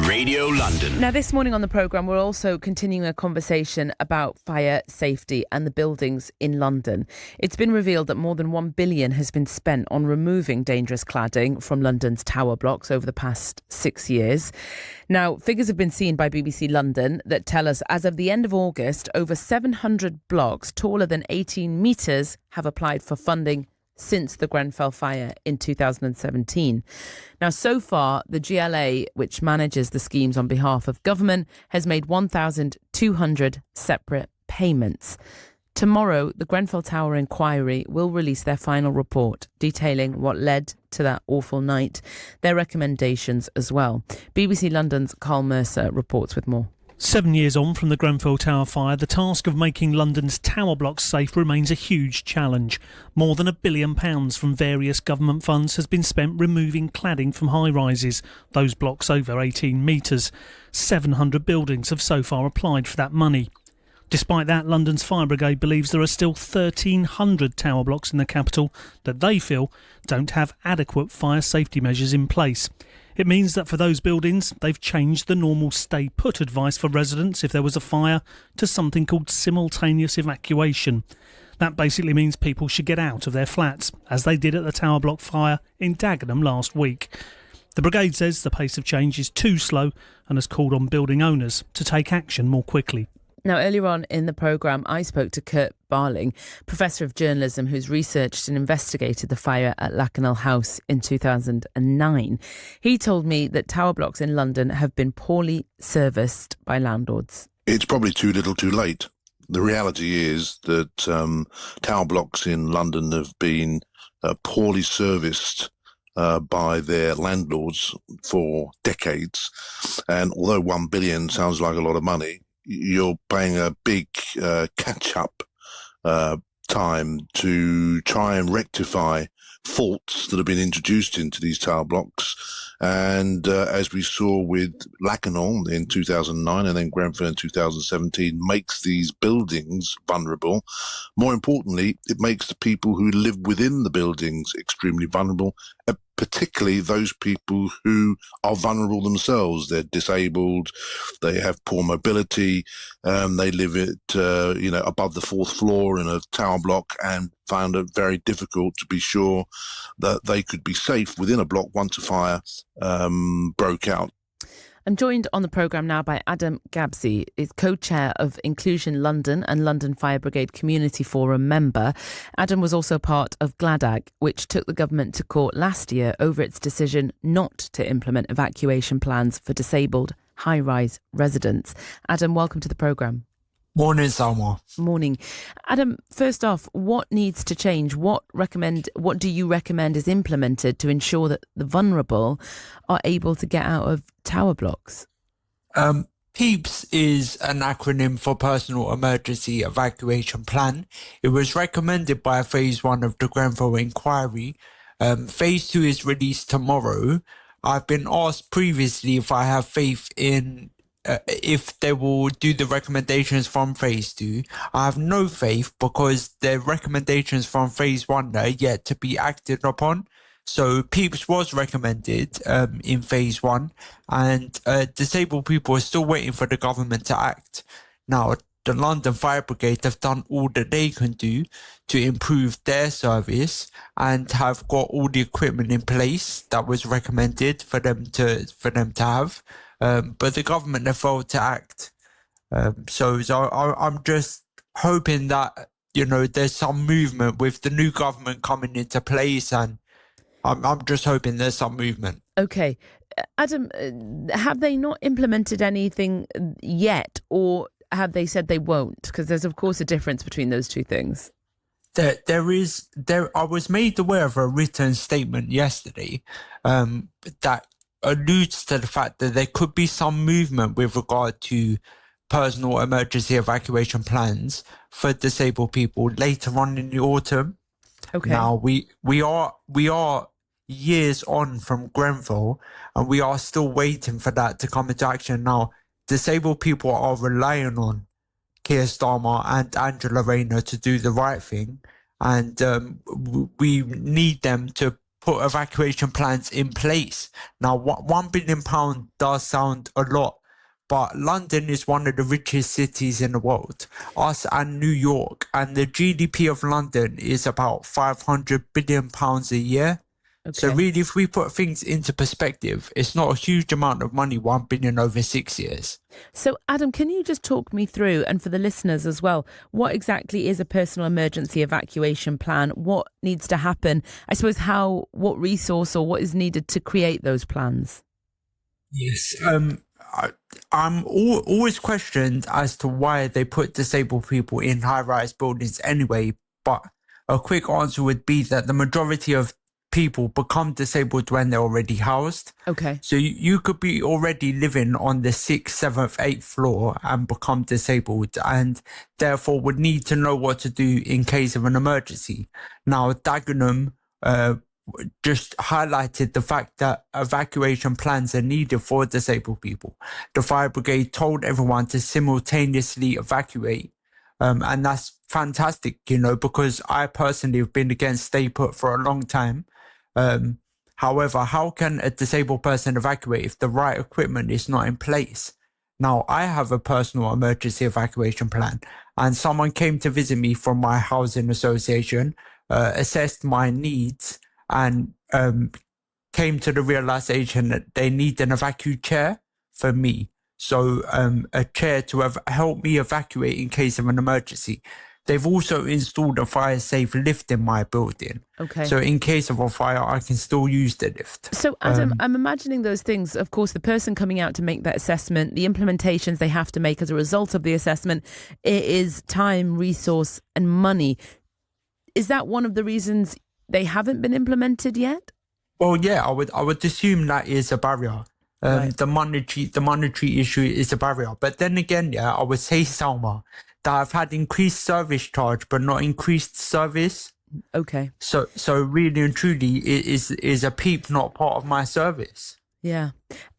Radio London. Now, this morning on the programme, we're also continuing a conversation about fire safety and the buildings in London. It's been revealed that more than £1 billion has been spent on removing dangerous cladding from London's tower blocks over the past 6 years. Now, figures have been seen by BBC London that tell us as of the end of August, over 700 blocks taller than 18 metres have applied for funding since the Grenfell fire in 2017. Now, so far, the GLA, which manages the schemes on behalf of government, has made 1,200 separate payments. Tomorrow, the Grenfell Tower Inquiry will release their final report detailing what led to that awful night, their recommendations as well. BBC London's Karl Mercer reports with more. 7 years on from the Grenfell Tower fire, the task of making London's tower blocks safe remains a huge challenge. More than £1 billion from various government funds has been spent removing cladding from high-rises, those blocks over 18 metres. 700 buildings have so far applied for that money. Despite that, London's Fire Brigade believes there are still 1,300 tower blocks in the capital that they feel don't have adequate fire safety measures in place. It means that for those buildings, they've changed the normal stay put advice for residents if there was a fire to something called simultaneous evacuation. That basically means people should get out of their flats, as they did at the tower block fire in Dagenham last week. The brigade says the pace of change is too slow and has called on building owners to take action more quickly. Now, earlier on in the programme, I spoke to Kurt Barling, Professor of Journalism, who's researched and investigated the fire at Lakanal House in 2009. He told me that tower blocks in London have been poorly serviced by landlords. It's probably too little too late. The reality is that tower blocks in London have been poorly serviced by their landlords for decades. And although £1 billion sounds like a lot of money, you're paying a big catch-up time to try and rectify faults that have been introduced into these tower blocks. And as we saw with Lakanal in 2009 and then Grenfell in 2017, makes these buildings vulnerable. More importantly, it makes the people who live within the buildings extremely vulnerable, particularly those people who are vulnerable themselves. They're disabled, they have poor mobility, they live above the fourth floor in a tower block and found it very difficult to be sure that they could be safe within a block once a fire broke out. I'm joined on the programme now by Adam Gabsi, is co-chair of Inclusion London and London Fire Brigade Community Forum member. Adam was also part of Claddag, which took the government to court last year over its decision not to implement evacuation plans for disabled high-rise residents. Adam, welcome to the programme. Morning, Salma. Morning. Adam, first off, what needs to change? What do you recommend is implemented to ensure that the vulnerable are able to get out of tower blocks? PEEPs is an acronym for Personal Emergency Evacuation Plan. It was recommended by Phase 1 of the Grenfell Inquiry. Phase 2 is released tomorrow. I've been asked previously if I have faith in if they will do the recommendations from Phase 2. I have no faith because the recommendations from Phase 1 are yet to be acted upon. So PEEPs was recommended in Phase 1 and disabled people are still waiting for the government to act. Now, the London Fire Brigade have done all that they can do to improve their service and have got all the equipment in place that was recommended for them to have. But the government have failed to act. So I'm just hoping that, there's some movement with the new government coming into place, and I'm just hoping there's some movement. Okay. Adam, have they not implemented anything yet, or have they said they won't? Because there's, of course, a difference between those two things. I was made aware of a written statement yesterday that alludes to the fact that there could be some movement with regard to personal emergency evacuation plans for disabled people later on in the autumn. Okay. Now we are years on from Grenfell, and we are still waiting for that to come into action. Now, disabled people are relying on Keir Starmer and Angela Rayner to do the right thing, and we need them to put evacuation plans in place. Now, £1 billion does sound a lot, but London is one of the richest cities in the world, us and New York, and the GDP of London is about £500 billion a year. So really, if we put things into perspective, it's not a huge amount of money, 1 billion over 6 years. So, Adam, can you just talk me through, and for the listeners as well, what exactly is a personal emergency evacuation plan? What needs to happen? I suppose what resource or what is needed to create those plans? Yes. I'm always questioned as to why they put disabled people in high-rise buildings anyway, but a quick answer would be that the majority of people become disabled when they're already housed. Okay. So you could be already living on the 6th, 7th, 8th floor and become disabled, and therefore would need to know what to do in case of an emergency. Now, Dagenham just highlighted the fact that evacuation plans are needed for disabled people. The fire brigade told everyone to simultaneously evacuate. And that's fantastic, because I personally have been against stay put for a long time. However, how can a disabled person evacuate if the right equipment is not in place? Now, I have a personal emergency evacuation plan, and someone came to visit me from my housing association, assessed my needs, and came to the realization that they need an evacuation chair for me. So a chair to help me evacuate in case of an emergency. They've also installed a fire-safe lift in my building. Okay. So in case of a fire, I can still use the lift. So, Adam, I'm imagining those things. Of course, the person coming out to make that assessment, the implementations they have to make as a result of the assessment, it is time, resource, and money. Is that one of the reasons they haven't been implemented yet? Well, yeah, I would assume that is a barrier. Right. The monetary issue is a barrier. But then again, yeah, I would say, Salma, that I've had increased service charge, but not increased service. Okay. So really and truly, it is a PEEP not part of my service. Yeah.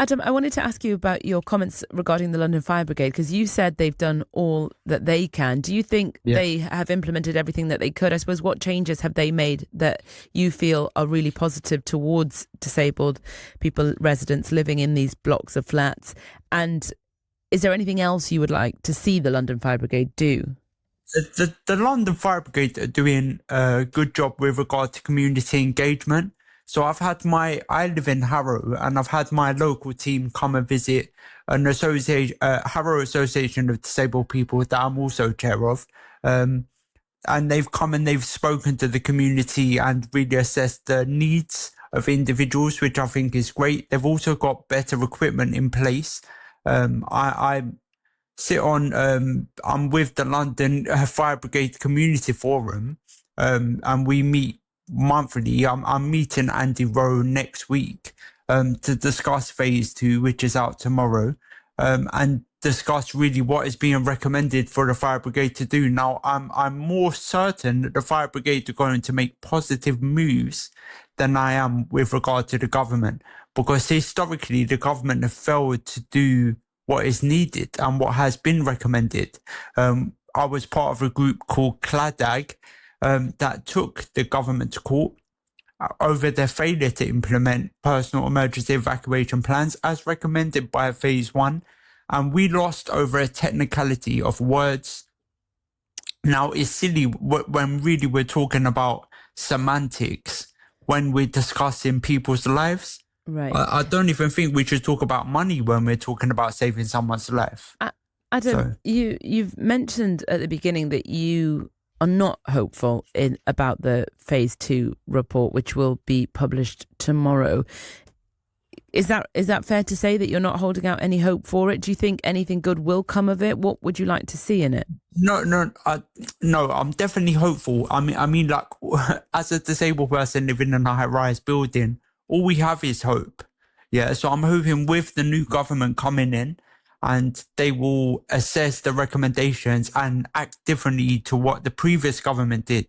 Adam, I wanted to ask you about your comments regarding the London Fire Brigade, because you said they've done all that they can. Do you think they have implemented everything that they could? I suppose, what changes have they made that you feel are really positive towards disabled people, residents living in these blocks of flats? And is there anything else you would like to see the London Fire Brigade do? The London Fire Brigade are doing a good job with regard to community engagement. So I live in Harrow, and I've had my local team come and visit an association, Harrow Association of Disabled People that I'm also chair of. And they've come and they've spoken to the community and really assessed the needs of individuals, which I think is great. They've also got better equipment in place. I sit on, I'm with the London Fire Brigade Community Forum, and we meet monthly. I'm meeting Andy Rowe next week to discuss phase 2, which is out tomorrow, and discuss really what is being recommended for the fire brigade to do. Now, I'm more certain that the fire brigade are going to make positive moves than I am with regard to the government, because historically the government have failed to do what is needed and what has been recommended. I was part of a group called Claddag, that took the government to court over their failure to implement personal emergency evacuation plans as recommended by phase 1. And we lost over a technicality of words. Now, it's silly when really we're talking about semantics when we're discussing people's lives. Right. I don't even think we should talk about money when we're talking about saving someone's life. Adam, you've mentioned at the beginning that you are not hopeful about the phase 2 report, which will be published tomorrow. Is that fair to say that you're not holding out any hope for it? Do you think anything good will come of it? What would you like to see in it? No, I'm definitely hopeful. I mean, like, as a disabled person living in a high-rise building, all we have is hope. Yeah, so I'm hoping with the new government coming in, and they will assess the recommendations and act differently to what the previous government did.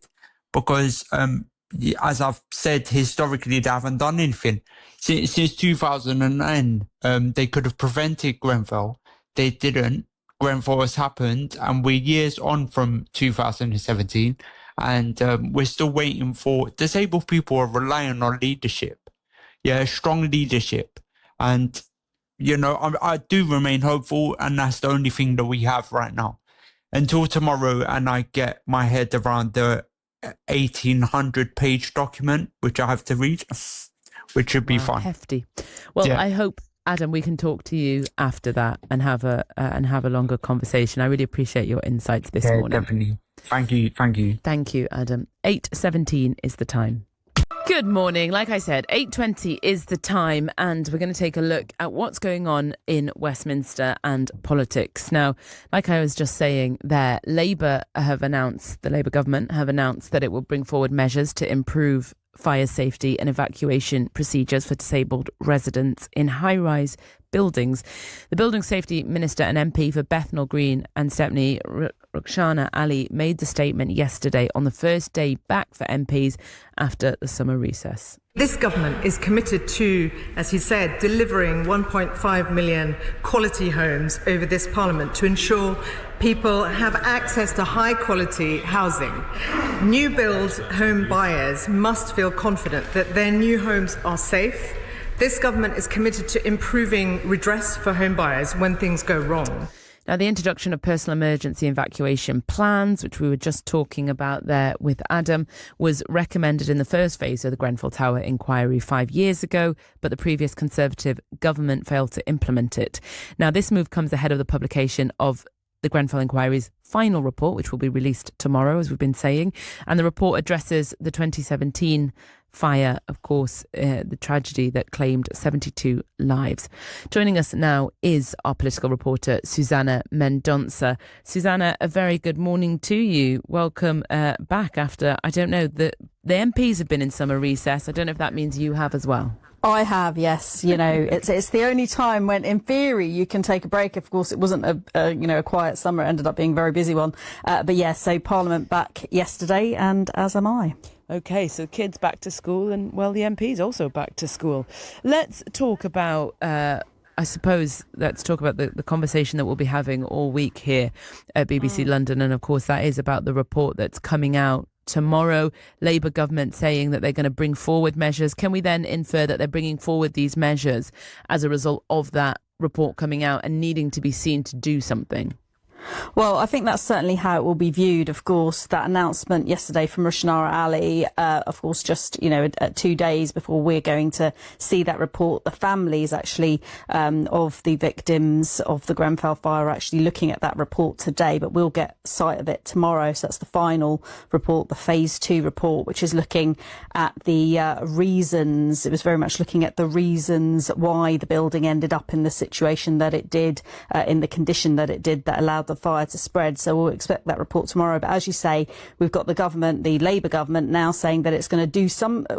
Because, as I've said, historically, they haven't done anything. Since 2009, they could have prevented Grenfell. They didn't. Grenfell has happened, and we're years on from 2017, and we're still waiting for disabled people are relying on leadership. Yeah, strong leadership. And, I do remain hopeful, and that's the only thing that we have right now. Until tomorrow, and I get my head around the 1,800-page document, which I have to read, which should be fine. Hefty. Well, yeah. I hope, Adam, we can talk to you after that and have a longer conversation. I really appreciate your insights this morning. Definitely. Thank you. Thank you, Adam. 8:17 is the time. Good morning. Like I said, 8:20 is the time, and we're going to take a look at what's going on in Westminster and politics. Now, like I was just saying there, the Labour government have announced that it will bring forward measures to improve fire safety and evacuation procedures for disabled residents in high-rise buildings. The Building Safety Minister and MP for Bethnal Green and Stepney, Rukhsana Ali, made the statement yesterday on the first day back for MPs after the summer recess. This government is committed to, as he said, delivering 1.5 million quality homes over this parliament to ensure people have access to high quality housing. New build home buyers must feel confident that their new homes are safe. This government is committed to improving redress for home buyers when things go wrong. Now, the introduction of personal emergency evacuation plans, which we were just talking about there with Adam, was recommended in the first phase of the Grenfell Tower inquiry 5 years ago, but the previous Conservative government failed to implement it. Now, this move comes ahead of the publication of the Grenfell inquiry's final report, which will be released tomorrow, as we've been saying. And the report addresses the 2017 fire, of course, the tragedy that claimed 72 lives. Joining us now is our political reporter, Susanna Mendonca. Susanna, a very good morning to you. Welcome back after, I don't know, the MPs have been in summer recess. I don't know if that means you have as well. I have, yes. It's the only time when, in theory, you can take a break. Of course, it wasn't a quiet summer. It ended up being a very busy one. But yes, so Parliament back yesterday, and as am I. OK, so kids back to school and, well, the MPs also back to school. Let's talk about, the conversation that we'll be having all week here at BBC London. And, of course, that is about the report that's coming out tomorrow. Labour government saying that they're going to bring forward measures. Can we then infer that they're bringing forward these measures as a result of that report coming out and needing to be seen to do something? Well, I think that's certainly how it will be viewed. Of course, that announcement yesterday from Rukhsana Ali, of course, just, 2 days before we're going to see that report, the families actually of the victims of the Grenfell fire are actually looking at that report today, but we'll get sight of it tomorrow. So that's the final report, the phase 2 report, which is looking at the reasons. It was very much looking at the reasons why the building ended up in the situation that it did, in the condition that it did, that allowed the fire to spread. So we'll expect that report tomorrow. But as you say, we've got the government, the Labour government, now saying that it's going to do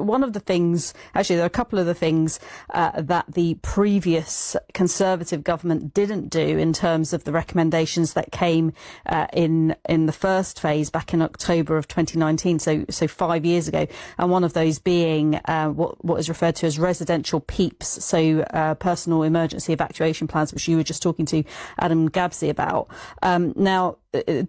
one of the things, actually there are a couple of the things that the previous Conservative government didn't do in terms of the recommendations that came in the first phase back in October of 2019, so 5 years ago. And one of those being what is referred to as residential PEEPs, so personal emergency evacuation plans, which you were just talking to Adam Gabsi about. Now,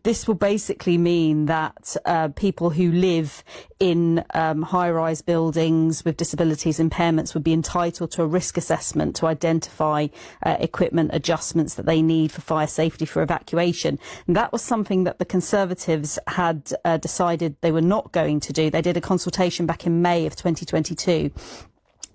this will basically mean that people who live in high-rise buildings with disabilities impairments would be entitled to a risk assessment to identify equipment adjustments that they need for fire safety for evacuation. And that was something that the Conservatives had decided they were not going to do. They did a consultation back in May of 2022.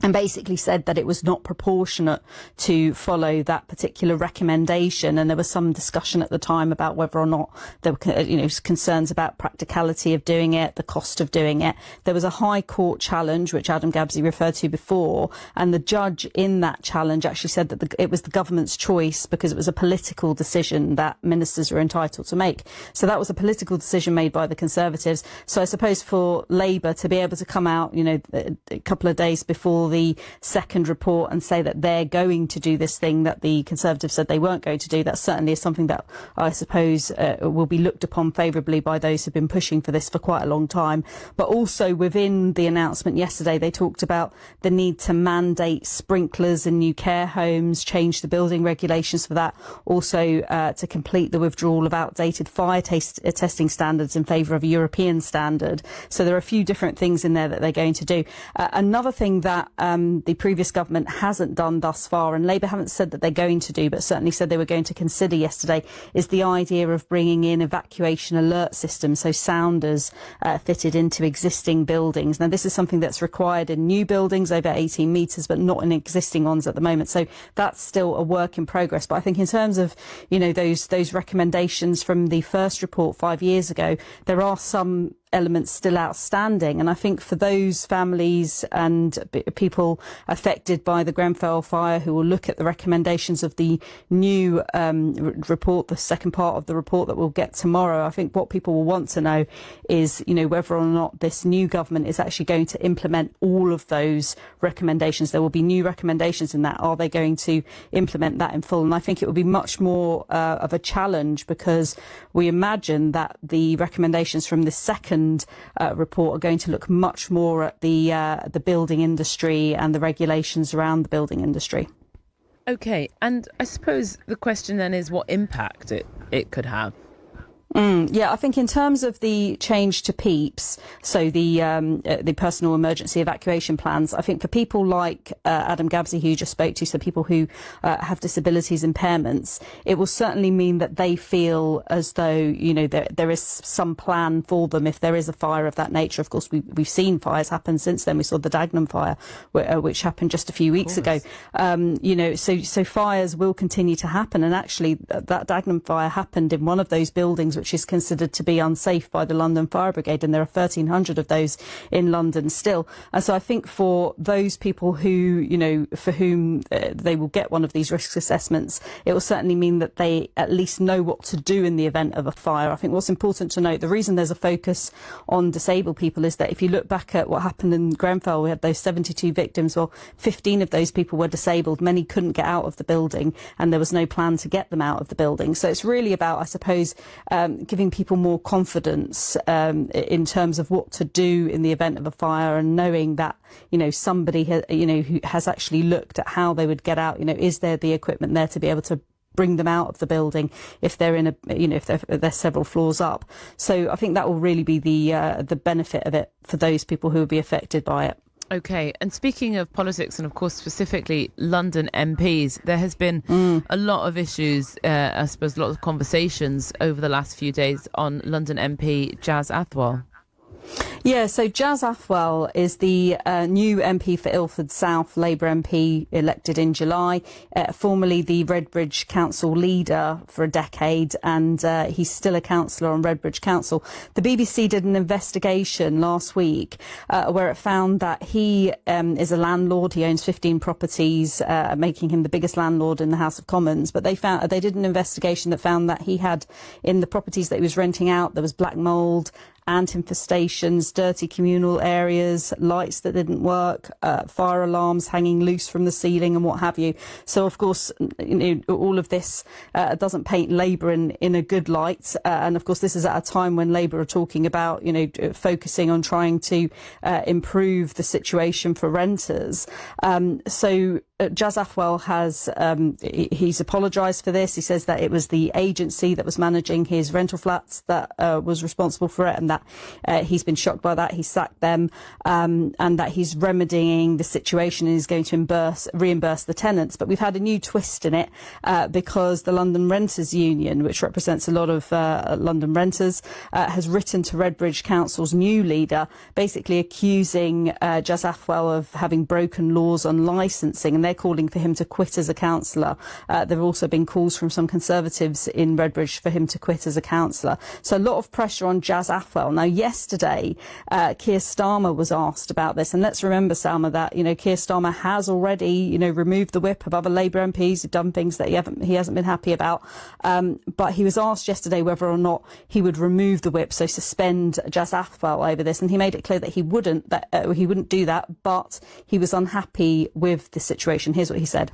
And basically said that it was not proportionate to follow that particular recommendation. And there was some discussion at the time about whether or not there were, concerns about practicality of doing it, the cost of doing it. There was a High Court challenge, which Adam Gabsi referred to before. And the judge in that challenge actually said that it was the government's choice because it was a political decision that ministers were entitled to make. So that was a political decision made by the Conservatives. So I suppose for Labour to be able to come out, a couple of days before for the second report and say that they're going to do this thing that the Conservatives said they weren't going to do. That certainly is something that I suppose will be looked upon favourably by those who've been pushing for this for quite a long time. But also within the announcement yesterday, they talked about the need to mandate sprinklers in new care homes, change the building regulations for that, also to complete the withdrawal of outdated fire testing standards in favour of a European standard. So there are a few different things in there that they're going to do. Another thing that the previous government hasn't done thus far, and Labour haven't said that they're going to do, but certainly said they were going to consider yesterday, is the idea of bringing in evacuation alert systems, so sounders fitted into existing buildings. Now, this is something that's required in new buildings over 18 metres, but not in existing ones at the moment. So that's still a work in progress. But I think in terms of, those recommendations from the first report 5 years ago, there are some elements still outstanding, and I think for those families and people affected by the Grenfell fire who will look at the recommendations of the new report, the second part of the report that we'll get tomorrow, I think what people will want to know is whether or not this new government is actually going to implement all of those recommendations. There will be new recommendations in that. Are they going to implement that in full? And I think it will be much more of a challenge, because we imagine that the recommendations from the second report are going to look much more at the building industry and the regulations around the building industry. OK, and I suppose the question then is what impact it could have. Yeah, I think in terms of the change to PEEPs, so the personal emergency evacuation plans, I think for people like Adam Gabsi, who you just spoke to, so people who have disabilities impairments, it will certainly mean that they feel as though, there is some plan for them if there is a fire of that nature. Of course, we've seen fires happen since then. We saw the Dagenham fire, which happened just a few weeks ago. So fires will continue to happen. And actually, that Dagenham fire happened in one of those buildings which is considered to be unsafe by the London Fire Brigade, and there are 1,300 of those in London still. And so I think for those people who, for whom they will get one of these risk assessments, it will certainly mean that they at least know what to do in the event of a fire. I think what's important to note, the reason there's a focus on disabled people is that if you look back at what happened in Grenfell, we had those 72 victims. Well, 15 of those people were disabled. Many couldn't get out of the building, and there was no plan to get them out of the building. So it's really about, I suppose, giving people more confidence in terms of what to do in the event of a fire, and knowing that somebody who has actually looked at how they would get out. Is there the equipment there to be able to bring them out of the building if they're in if they're several floors up. So I think that will really be the benefit of it for those people who will be affected by it. OK, and speaking of politics, and of course specifically London MPs, there has been a lot of issues, I suppose a lot of conversations over the last few days on London MP Jas Athwal. Yeah, so Jas Athwal is the new MP for Ilford South, Labour MP elected in July, formerly the Redbridge Council leader for a decade, and he's still a councillor on Redbridge Council. The BBC did an investigation last week where it found that he is a landlord. He owns 15 properties, making him the biggest landlord in the House of Commons. But they did an investigation that found that he had, in the properties that he was renting out, there was black mould, ant infestations, dirty communal areas, lights that didn't work, fire alarms hanging loose from the ceiling and what have you. So, of course, all of this doesn't paint Labour in a good light. And, of course, this is at a time when Labour are talking about, focusing on trying to improve the situation for renters. So Jas Athwal he's apologised for this. He says that it was the agency that was managing his rental flats that was responsible for it, and that he's been shocked by that. He sacked them, and that he's remedying the situation and is going to reimburse the tenants. But we've had a new twist in it because the London Renters Union, which represents a lot of London renters, has written to Redbridge Council's new leader, basically accusing Jas Athwal of having broken laws on licensing. And they're calling for him to quit as a councillor. There have also been calls from some Conservatives in Redbridge for him to quit as a councillor. So a lot of pressure on Jas Athwal. Now, yesterday, Keir Starmer was asked about this. And let's remember, Salma, that, Keir Starmer has already, removed the whip of other Labour MPs who've done things that he hasn't been happy about. But he was asked yesterday whether or not he would remove the whip, so suspend Jas Athwal over this. And he made it clear that he wouldn't do that, but he was unhappy with the situation. Here's what he said.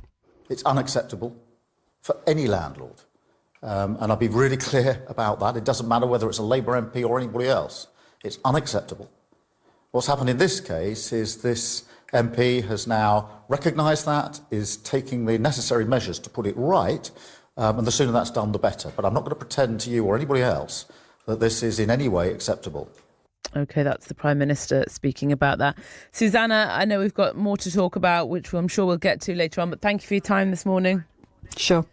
It's unacceptable for any landlord. And I'll be really clear about that. It doesn't matter whether it's a Labour MP or anybody else. It's unacceptable. What's happened in this case is this MP has now recognised that, is taking the necessary measures to put it right, and the sooner that's done, the better. But I'm not going to pretend to you or anybody else that this is in any way acceptable. OK, that's the Prime Minister speaking about that. Susanna, I know we've got more to talk about, which I'm sure we'll get to later on, but thank you for your time this morning. Sure.